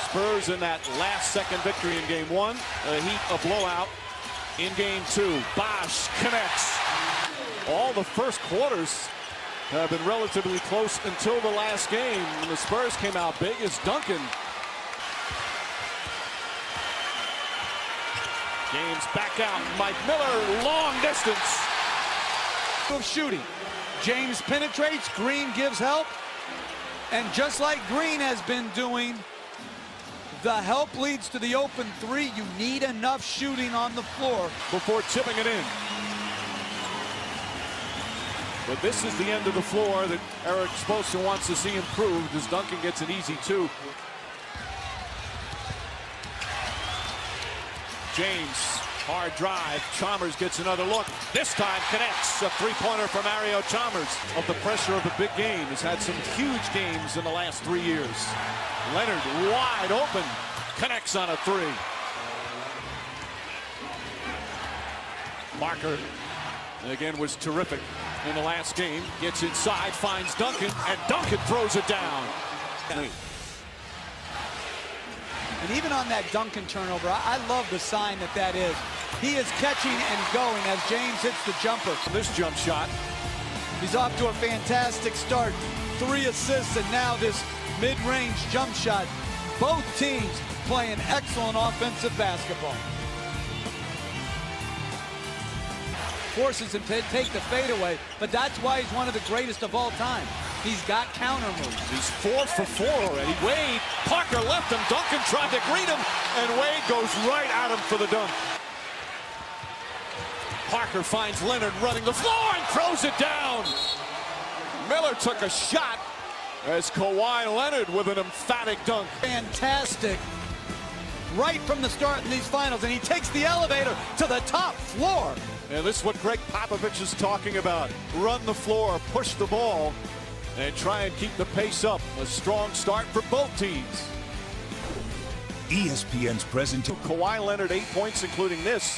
Spurs in that last-second victory in Game 1. The Heat a blowout in Game 2. Bosh connects. All the first quarters have been relatively close until the last game. When the Spurs came out big as Duncan. James back out. Mike Miller, long distance. Of shooting. James penetrates. Green gives help. And just like Green has been doing, the help leads to the open three. You need enough shooting on the floor before tipping it in. But this is the end of the floor that Eric Spoelstra wants to see improved as Duncan gets an easy two. James, hard drive. Chalmers gets another look. This time connects. A three-pointer from Mario Chalmers. Of the pressure of the big game. Has had some huge games in the last 3 years. Leonard wide open. Connects on a three. Parker, again, was terrific in the last game. Gets inside, finds Duncan, and Duncan throws it down. And even on that Duncan turnover, I love the sign that is. He is catching and going as James hits the jumper. This jump shot. He's off to a fantastic start. 3 assists and now this mid-range jump shot. Both teams playing excellent offensive basketball. Forces him to take the fadeaway, but that's why he's one of the greatest of all time. He's got counter moves. He's 4 for 4 already. Wade, Parker left him. Duncan tried to greet him, and Wade goes right at him for the dunk. Parker finds Leonard running the floor and throws it down. Miller took a shot as Kawhi Leonard with an emphatic dunk. Fantastic. Right from the start in these finals, and he takes the elevator to the top floor. And this is what Greg Popovich is talking about. Run the floor, push the ball, and try and keep the pace up. A strong start for both teams. ESPN's present. Kawhi Leonard 8 points, including this,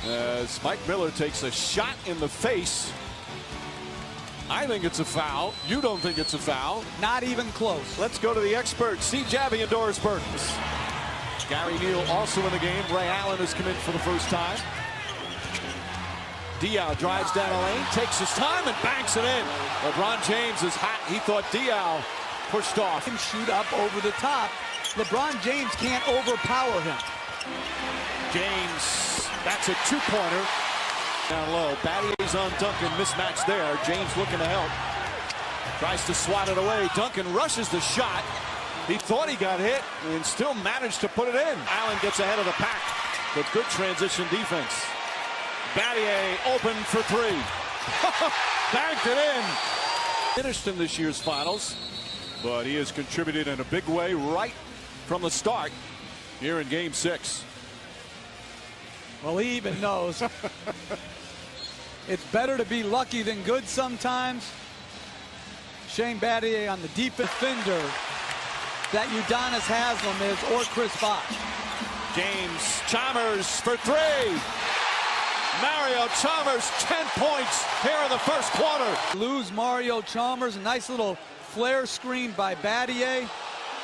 as Mike Miller takes a shot in the face. I think it's a foul. You don't think it's a foul? Not even close. Let's go to the experts. See Javi and Doris Burns. Gary Neal also in the game. Ray Allen has come in for the first time. Diaw drives down the lane, takes his time, and banks it in. LeBron James is hot. He thought Diaw pushed off. Can shoot up over the top. LeBron James can't overpower him. James, that's a two-pointer. Down low. Battier's on Duncan. Mismatch there. James looking to help. Tries to swat it away. Duncan rushes the shot. He thought he got hit and still managed to put it in. Allen gets ahead of the pack with good transition defense. Battier open for three. Banked it in. Finished in this year's finals, but he has contributed in a big way right from the start here in Game 6. Well, he even knows. It's better to be lucky than good sometimes. Shane Battier on the deep defender that Udonis Haslem is, or Chris Bosh. James Chalmers for three. Mario Chalmers, 10 points here in the first quarter. Lose Mario Chalmers, a nice little flare screen by Battier,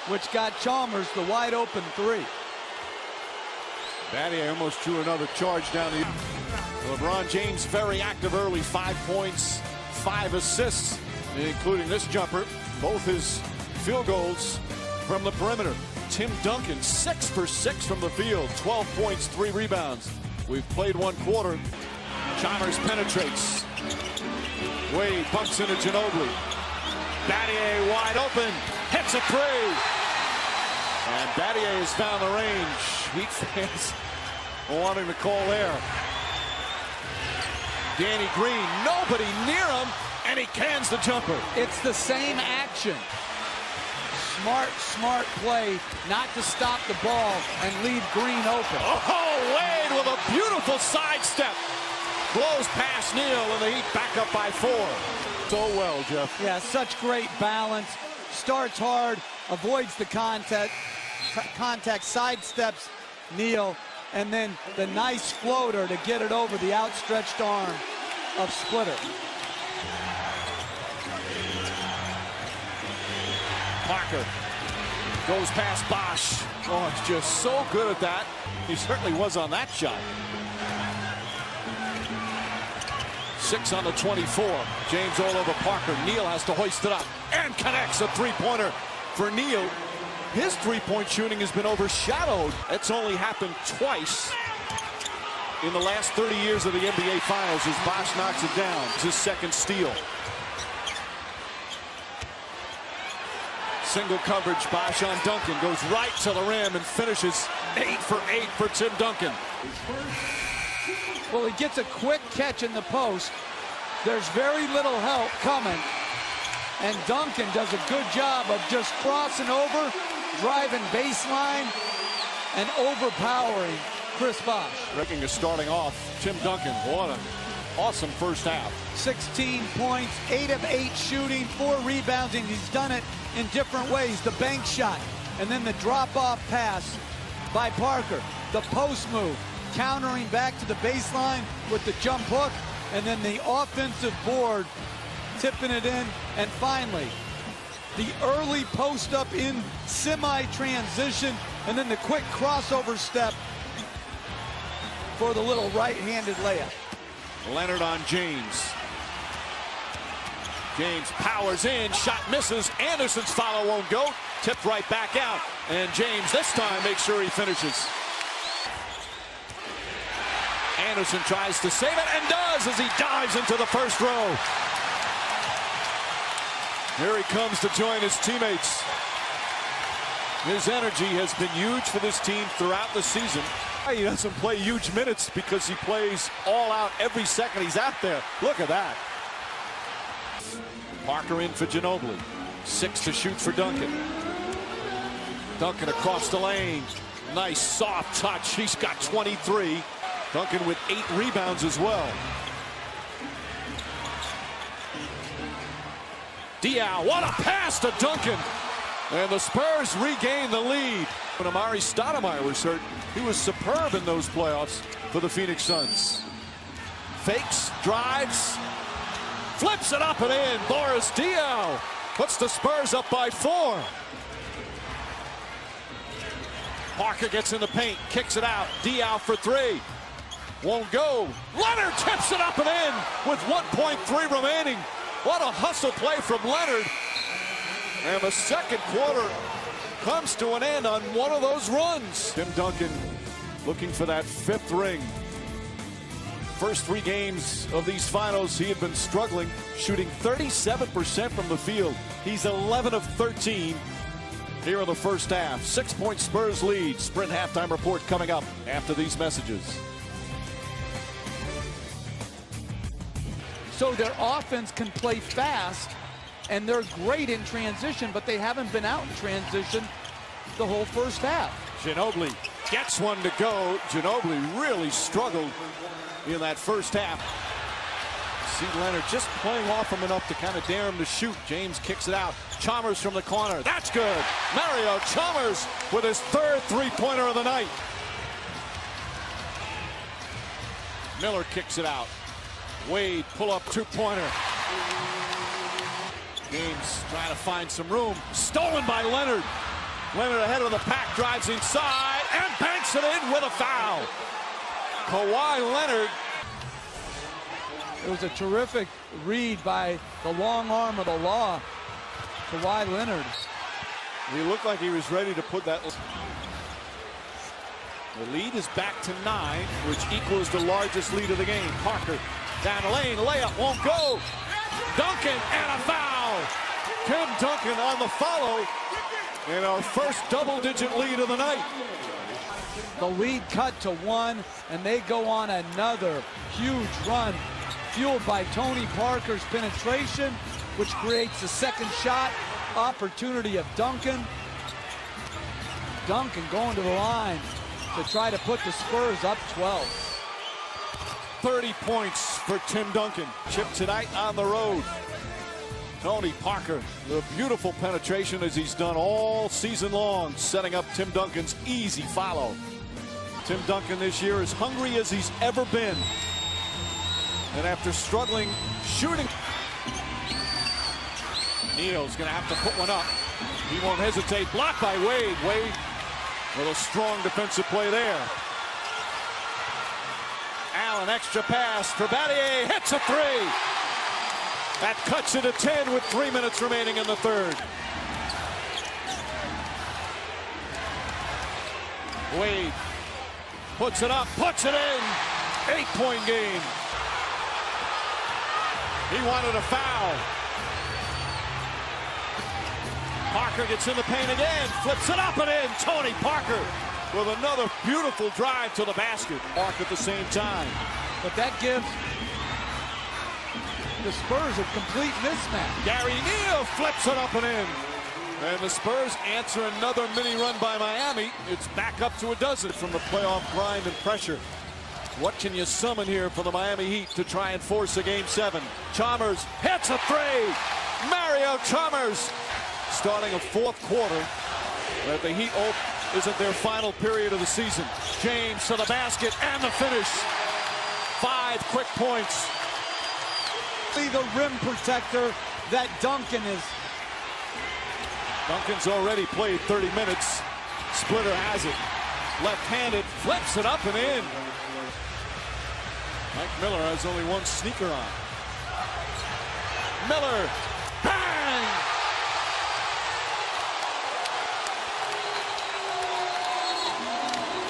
which got Chalmers the wide open three. Battier almost drew another charge down the. LeBron James very active early, 5 points, 5 assists, including this jumper. Both his field goals from the perimeter. Tim Duncan, 6 for 6 from the field, 12 points, 3 rebounds. We've played one quarter. Chalmers penetrates. Wade bumps into Ginobili. Battier wide open, hits a three. And Battier has found the range. Heat fans wanting to call there. Danny Green, nobody near him, and he cans the jumper. It's the same action. Smart play not to stop the ball and leave Green open. Oh, Wade with a beautiful sidestep. Blows past Neal, and the Heat back up by 4. So well, Jeff. Yeah, such great balance. Starts hard, avoids the contact, sidesteps Neal, and then the nice floater to get it over the outstretched arm of Splitter. Parker Goes past Bosch. Oh, he's just so good at that. He certainly was on that shot. 6 on the 24. James all over Parker. Neal has to hoist it up and connects a three-pointer for Neal. His three-point shooting has been overshadowed. It's only happened twice in the last 30 years of the NBA Finals as Bosch knocks it down. It's his second steal. Single coverage, Bosch on Duncan. Goes right to the rim and finishes 8 for 8 for Tim Duncan. Well, he gets a quick catch in the post. There's very little help coming. And Duncan does a good job of just crossing over, driving baseline, and overpowering Chris Bosch. Breaking is starting off. Tim Duncan, what an awesome first half. 16 points, 8 of 8 shooting, 4 rebounding. He's done it in different ways. The bank shot, and then the drop-off pass by Parker. The post move, countering back to the baseline with the jump hook, and then the offensive board, tipping it in. And finally, the early post up in semi-transition, and then the quick crossover step for the little right-handed layup. Leonard on James. James powers in, shot misses. Anderson's follow won't go. Tipped right back out. And James this time makes sure he finishes. Anderson tries to save it and does as he dives into the first row. Here he comes to join his teammates. His energy has been huge for this team throughout the season. He doesn't play huge minutes because he plays all out every second he's out there. Look at that. Parker in for Ginobili. 6 to shoot for Duncan. Duncan across the lane. Nice soft touch. He's got 23. Duncan with 8 rebounds as well. Diaw, what a pass to Duncan. And the Spurs regain the lead. When Amari Stoudemire was hurt, he was superb in those playoffs for the Phoenix Suns. Fakes, drives, flips it up and in. Boris Diaw puts the Spurs up by 4. Parker gets in the paint, kicks it out. Diaw for 3. Won't go. Leonard tips it up and in with 1.3 remaining. What a hustle play from Leonard. And the second quarter comes to an end on one of those runs. Tim Duncan looking for that 5th ring. First 3 games of these finals, he had been struggling, shooting 37% from the field. He's 11 of 13 here in the first half. 6-point Spurs lead. Sprint halftime report coming up after these messages. So their offense can play fast, and they're great in transition, but they haven't been out in transition the whole first half. Ginobili gets one to go. Ginobili really struggled in that first half. See Leonard just playing off him enough to kind of dare him to shoot. James kicks it out. Chalmers from the corner. That's good. Mario Chalmers with his 3rd three-pointer of the night. Miller kicks it out. Wade pull-up 2-pointer. James trying to find some room. Stolen by Leonard. Leonard ahead of the pack, drives inside and banks it in with a foul. Kawhi Leonard. It was a terrific read by the long arm of the law, Kawhi Leonard. He looked like he was ready to put that. The lead is back to 9, which equals the largest lead of the game. Parker down the lane, layup won't go. Duncan and a foul. Tim Duncan on the follow. And our first double-digit lead of the night. The lead cut to 1, and they go on another huge run, fueled by Tony Parker's penetration, which creates the second shot opportunity of Duncan. Duncan going to the line to try to put the Spurs up 12. 30 points for Tim Duncan. Chip tonight on the road. Tony Parker, the beautiful penetration as he's done all season long, setting up Tim Duncan's easy follow. Tim Duncan this year is hungry as he's ever been. And after struggling shooting, Neal's going to have to put one up. He won't hesitate. Blocked by Wade. Wade with a strong defensive play there. Allen, extra pass for Battier. Hits a three. That cuts it to 10 with 3 minutes remaining in the third. Wade puts it up, puts it in. 8-point game. He wanted a foul. Parker gets in the paint again, flips it up and in. Tony Parker with another beautiful drive to the basket. Mark at the same time. But that gives the Spurs a complete mismatch. Gary Neal flips it up and in. And the Spurs answer another mini run by Miami. It's back up to a dozen from the playoff grind and pressure. What can you summon here for the Miami Heat to try and force a game 7? Chalmers hits a three. Mario Chalmers starting a fourth quarter that the Heat isn't their final period of the season. James to the basket and the finish. 5 quick points. The rim protector that Duncan is. Duncan's already played 30 minutes. Splitter has it. Left-handed, flips it up and in. Mike Miller has only one sneaker on. Miller, bang!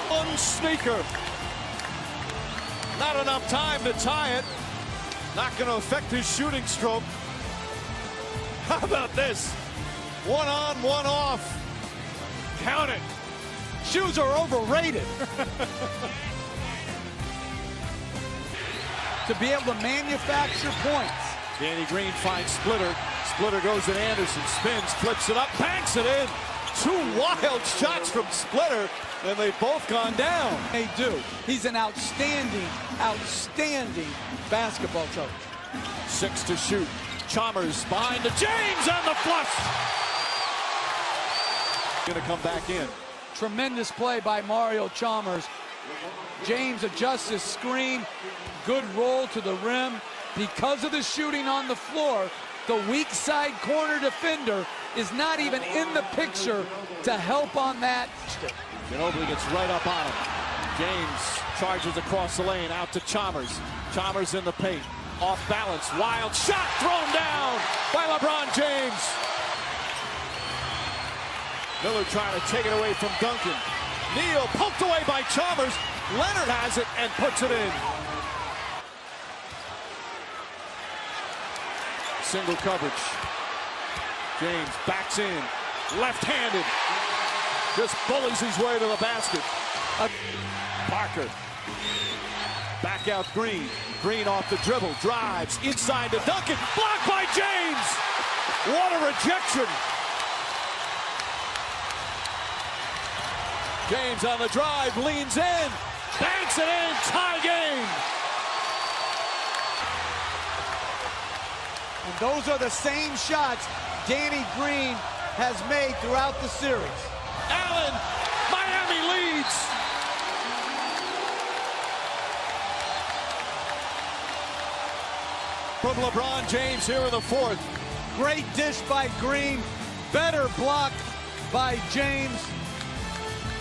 One sneaker. Not enough time to tie it. Not going to affect his shooting stroke. How about this? 1 on, 1 off. Count it. Shoes are overrated. To be able to manufacture points. Danny Green finds Splitter. Splitter goes at Anderson, spins, flips it up, banks it in. 2 wild shots from Splitter, and they've both gone down. They do. He's an outstanding basketball coach. 6 to shoot. Chalmers behind to James and the flush. Going to come back in. Tremendous play by Mario Chalmers. James adjusts his screen. Good roll to the rim. Because of the shooting on the floor, the weak side corner defender is not even in the picture to help on that. Ginobili gets right up on him. James charges across the lane out to Chalmers. Chalmers in the paint. Off balance. Wild shot thrown down by LeBron James. Miller trying to take it away from Duncan. Neal poked away by Chalmers. Leonard has it and puts it in. Single coverage. James backs in. Left-handed. Just bullies his way to the basket. Parker. Back out Green. Green off the dribble. Drives inside to Duncan. Blocked by James. What a rejection. James on the drive. Leans in. Banks it in. Tie game. And those are the same shots Danny Green has made throughout the series. Allen, Miami leads. From LeBron James here in the fourth. Great dish by Green, better block by James,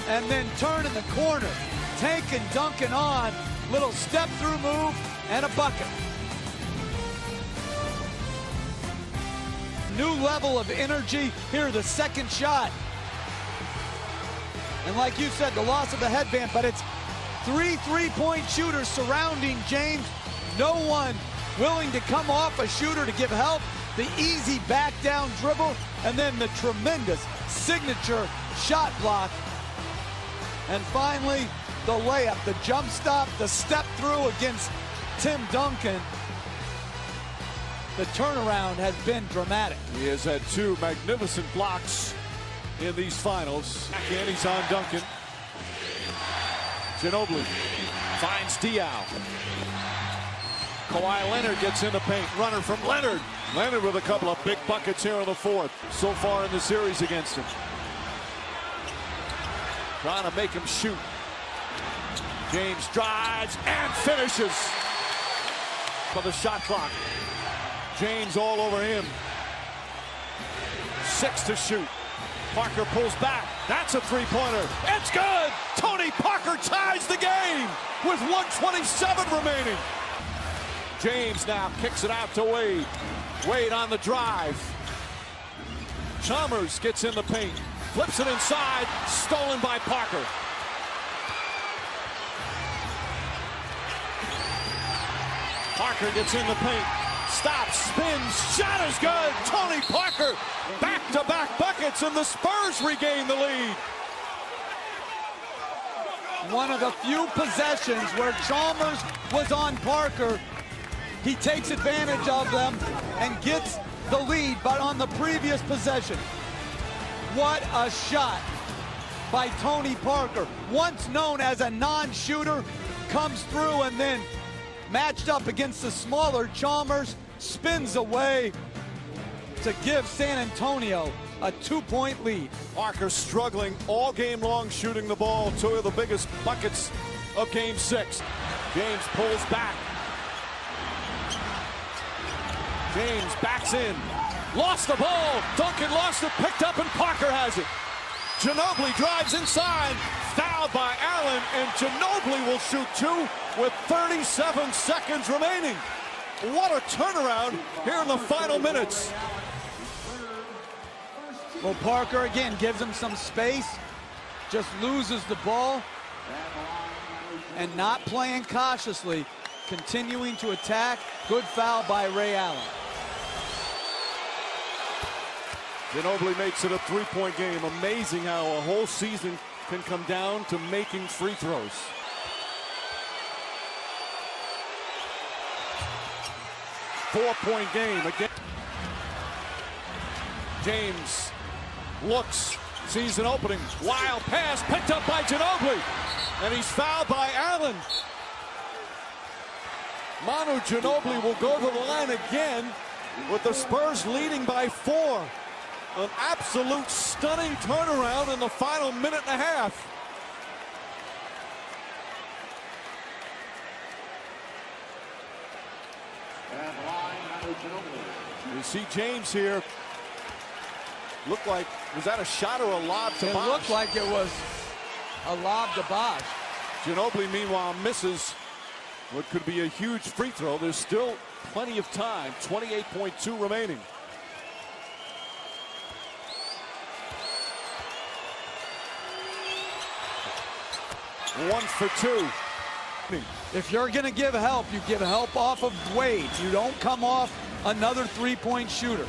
and then turn in the corner. Taking Duncan on, little step-through move and a bucket. New level of energy. Here, the second shot. And like you said, the loss of the headband, but it's 3 3-point shooters surrounding James. No one willing to come off a shooter to give help. The easy back down dribble, and then the tremendous signature shot block. And finally, the layup, the jump stop, the step through against Tim Duncan. The turnaround has been dramatic. He has had 2 magnificent blocks in these finals. Back in, he's on Duncan. Ginobili finds Diaw. Kawhi Leonard gets in the paint. Runner from Leonard. Leonard with a couple of big buckets here in the fourth. So far in the series against him. Trying to make him shoot. James drives and finishes. For the shot clock. James all over him. 6 to shoot. Parker pulls back. That's a three-pointer. It's good! Tony Parker ties the game with 1:27 remaining. James now kicks it out to Wade. Wade on the drive. Chalmers gets in the paint. Flips it inside. Stolen by Parker. Parker gets in the paint. Stops, spins, shot is good. Tony Parker, back-to-back buckets, and the Spurs regain the lead. One of the few possessions where Chalmers was on Parker. He takes advantage of them and gets the lead, but on the previous possession, what a shot by Tony Parker. Once known as a non-shooter, comes through and then matched up against the smaller Chalmers, spins away to give San Antonio a 2-point lead. Parker struggling all game long shooting the ball. Two of the biggest buckets of game 6. James pulls back. James backs in. Lost the ball. Duncan lost it, picked up, and Parker has it. Ginobili drives inside. Fouled by Allen, and Ginobili will shoot 2 with 37 seconds remaining. What a turnaround here in the final minutes. Well, Parker again gives him some space, just loses the ball, and not playing cautiously, continuing to attack. Good foul by Ray Allen. Ginobili makes it a 3-point game. Amazing how a whole season can come down to making free throws. Four-point game again. James looks, sees an opening. Wild pass picked up by Ginobili. And he's fouled by Allen. Manu Ginobili will go to the line again with the Spurs leading by 4. An absolute stunning turnaround in the final minute and a half. You see James here. Looked like, was that a shot or a lob to Bosh? It looked like it was a lob to Bosh. Ginobili, meanwhile, misses what could be a huge free throw. There's still plenty of time. 28.2 remaining. One for 2. If you're going to give help, you give help off of Wade. You don't come off another 3-point shooter.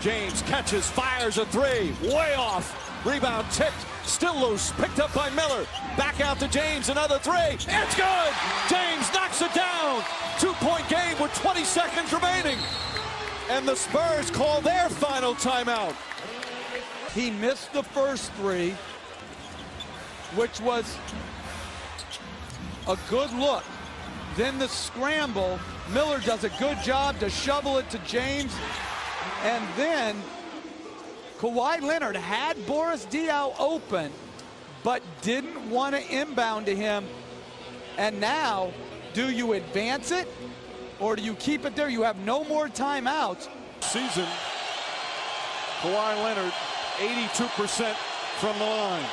James catches, fires a 3. Way off. Rebound tipped. Still loose. Picked up by Miller. Back out to James. Another 3. It's good. James knocks it down. 2-point game with 20 seconds remaining. And the Spurs call their final timeout. He missed the first 3, which was a good look. Then the scramble, Miller does a good job to shovel it to James. And then Kawhi Leonard had Boris Diaw open, but didn't want to inbound to him. And now, do you advance it or do you keep it there? You have no more timeouts. Season, Kawhi Leonard, 82% from the line.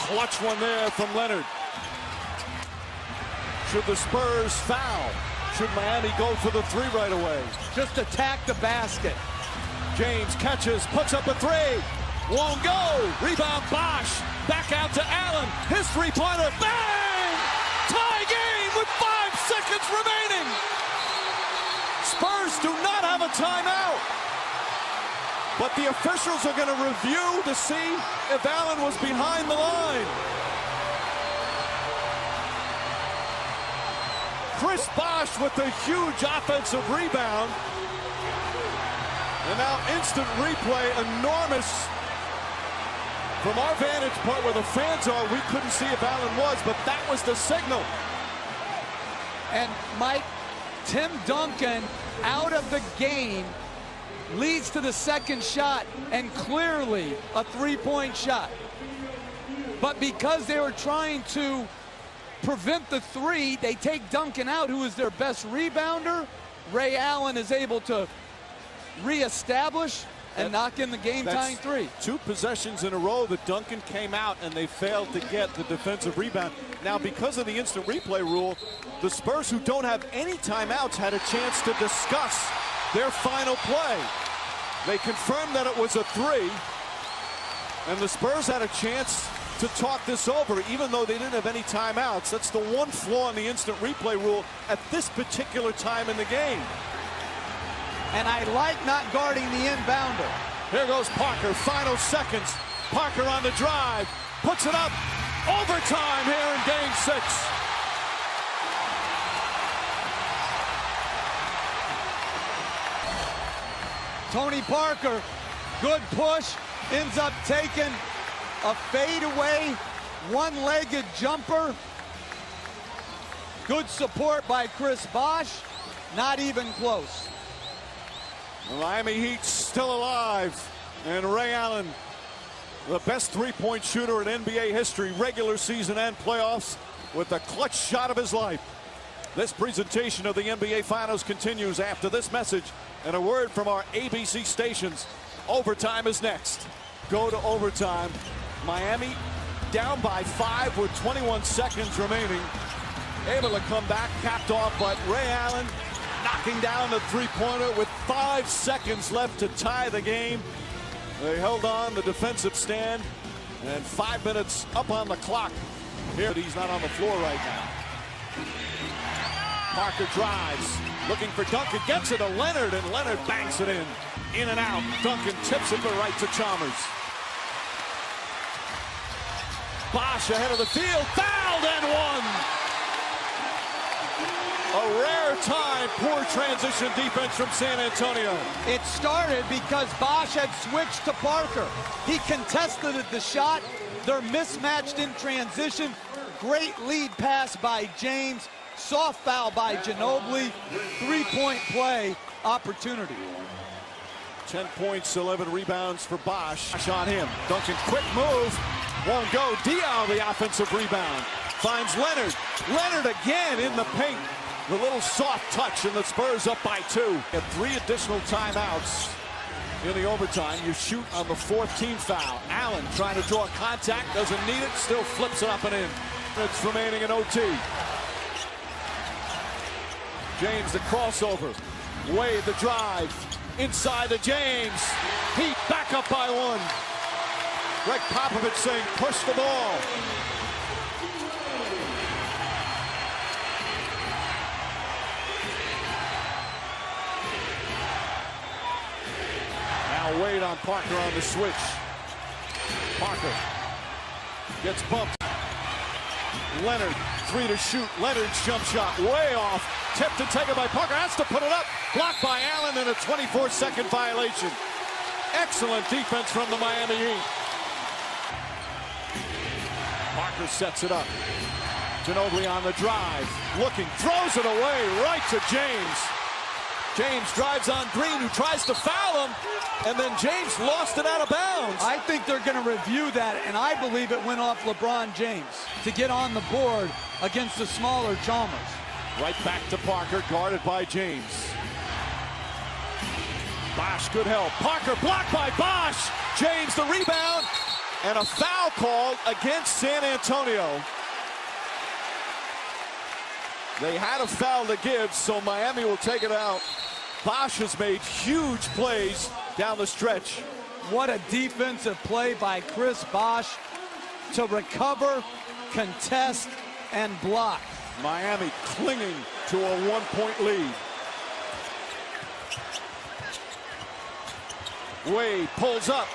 Clutch one there from Leonard. Should the Spurs foul? Should Miami go for the 3 right away? Just attack the basket. James catches, puts up a 3. Won't go. Rebound Bosh. Back out to Allen. His 3-pointer. Bang! Tie game with 5 seconds remaining. Spurs do not have a timeout. But the officials are going to review to see if Allen was behind the line. Chris Bosh with a huge offensive rebound. And now instant replay, enormous. From our vantage point where the fans are, we couldn't see if Allen was, but that was the signal. And Mike, Tim Duncan out of the game leads to the second shot, and clearly a 3-point shot. But because they were trying to prevent the three, they take Duncan out, who is their best rebounder. Ray Allen is able to reestablish and knock in the game-tying three. 2 possessions in a row that Duncan came out and they failed to get the defensive rebound. Now, because of the instant replay rule, the Spurs, who don't have any timeouts, had a chance to discuss their final play. They confirmed that it was a 3, and the Spurs had a chance to talk this over, even though they didn't have any timeouts. That's the one flaw in the instant replay rule at this particular time in the game. And I like not guarding the inbounder. Here goes Parker, final seconds. Parker on the drive, puts it up. Overtime here in Game 6. Tony Parker, good push, ends up taking a fadeaway, one-legged jumper. Good support by Chris Bosh, not even close. The Miami Heat still alive, and Ray Allen, the best three-point shooter in NBA history, regular season and playoffs, with the clutch shot of his life. This presentation of the NBA Finals continues after this message and a word from our ABC stations. Overtime is next. Go to overtime. Miami down by 5 with 21 seconds remaining. Able to come back, capped off, but Ray Allen knocking down the three-pointer with 5 seconds left to tie the game. They held on the defensive stand, and 5 minutes up on the clock. Here, he's not on the floor right now. Parker drives, looking for Duncan, gets it to Leonard, and Leonard banks it in. In and out, Duncan tips it to right to Chalmers. Bosh ahead of the field, fouled and one. A rare time, poor transition defense from San Antonio. It started because Bosh had switched to Parker. He contested the shot. They're mismatched in transition. Great lead pass by James. Soft foul by Ginobili. 3-point play opportunity. 10 points, 11 rebounds for Bosh. On him. Duncan, quick move. Won't go. Diaw, the offensive rebound. Finds Leonard. Leonard again in the paint. The little soft touch, and the Spurs up by 2. At 3 additional timeouts in the overtime. You shoot on the 4th team foul. Allen trying to draw contact, doesn't need it, still flips it up and in. It's remaining in OT. James, the crossover. Wade, the drive. Inside to James. Heat back up by 1. Greg Popovich saying push the ball. Now Wade on Parker on the switch. Parker gets bumped. Leonard, 3 to shoot. Leonard's jump shot way off. Tipped and taken by Parker. Has to put it up. Blocked by Allen, and a 24-second violation. Excellent defense from the Miami Heat. Parker sets it up. Ginobili on the drive. Looking, throws it away right to James. James drives on Green, who tries to foul him, and then James lost it out of bounds. I think they're going to review that, and I believe it went off LeBron James to get on the board against the smaller Chalmers. Right back to Parker, guarded by James. Bosh, good help. Parker blocked by Bosh. James the rebound, and a foul called against San Antonio. They had a foul to give, so Miami will take it out. Bosh has made huge plays down the stretch. What a defensive play by Chris Bosh to recover, contest, and block. Miami clinging to a 1-point lead. Wade pulls up.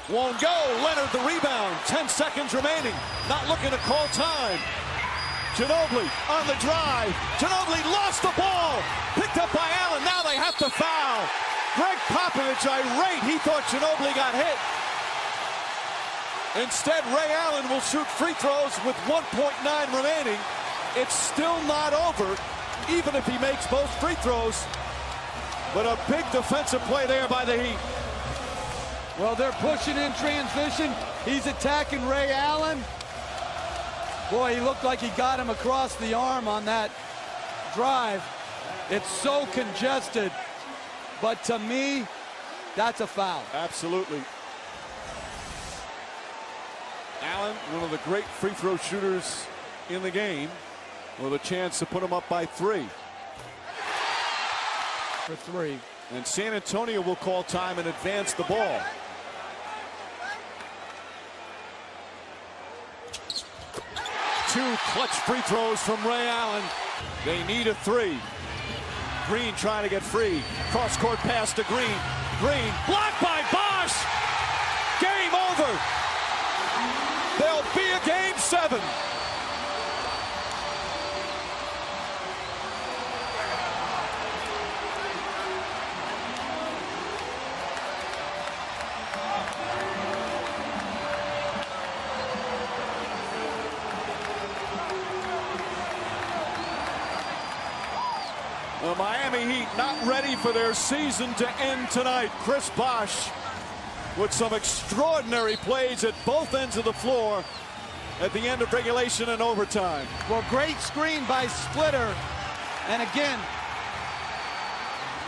Won't go. Leonard the rebound. 10 seconds remaining. Not looking to call time. Ginobili on the drive. Ginobili lost the ball. Picked up by Allen. Now they have to foul. Greg Popovich irate. He thought Ginobili got hit. Instead, Ray Allen will shoot free throws with 1.9 remaining. It's still not over, even if he makes both free throws. But a big defensive play there by the Heat. Well, they're pushing in transition. He's attacking Ray Allen. Boy, he looked like he got him across the arm on that drive. It's so congested. But to me, that's a foul. Absolutely. Allen, one of the great free throw shooters in the game, with a chance to put him up by 3. For 3. And San Antonio will call time and advance the ball. Two clutch free throws from Ray Allen. They need a 3. Green trying to get free. Cross-court pass to Green. Green blocked by Bosch. Game over. There'll be a game 7. The Miami Heat not ready for their season to end tonight. Chris Bosch with some extraordinary plays at both ends of the floor at the end of regulation and overtime. Well, great screen by Splitter. And again,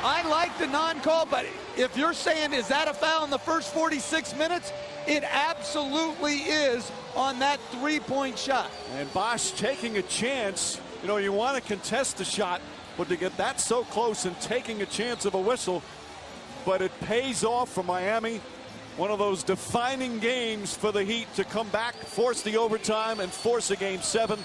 I like the non-call, but if you're saying, is that a foul in the first 46 minutes? It absolutely is on that three-point shot. And Bosch taking a chance. You know, you want to contest the shot, but to get that so close and taking a chance of a whistle, but it pays off for Miami. One of those defining games for the Heat to come back, force the overtime, and force a game 7.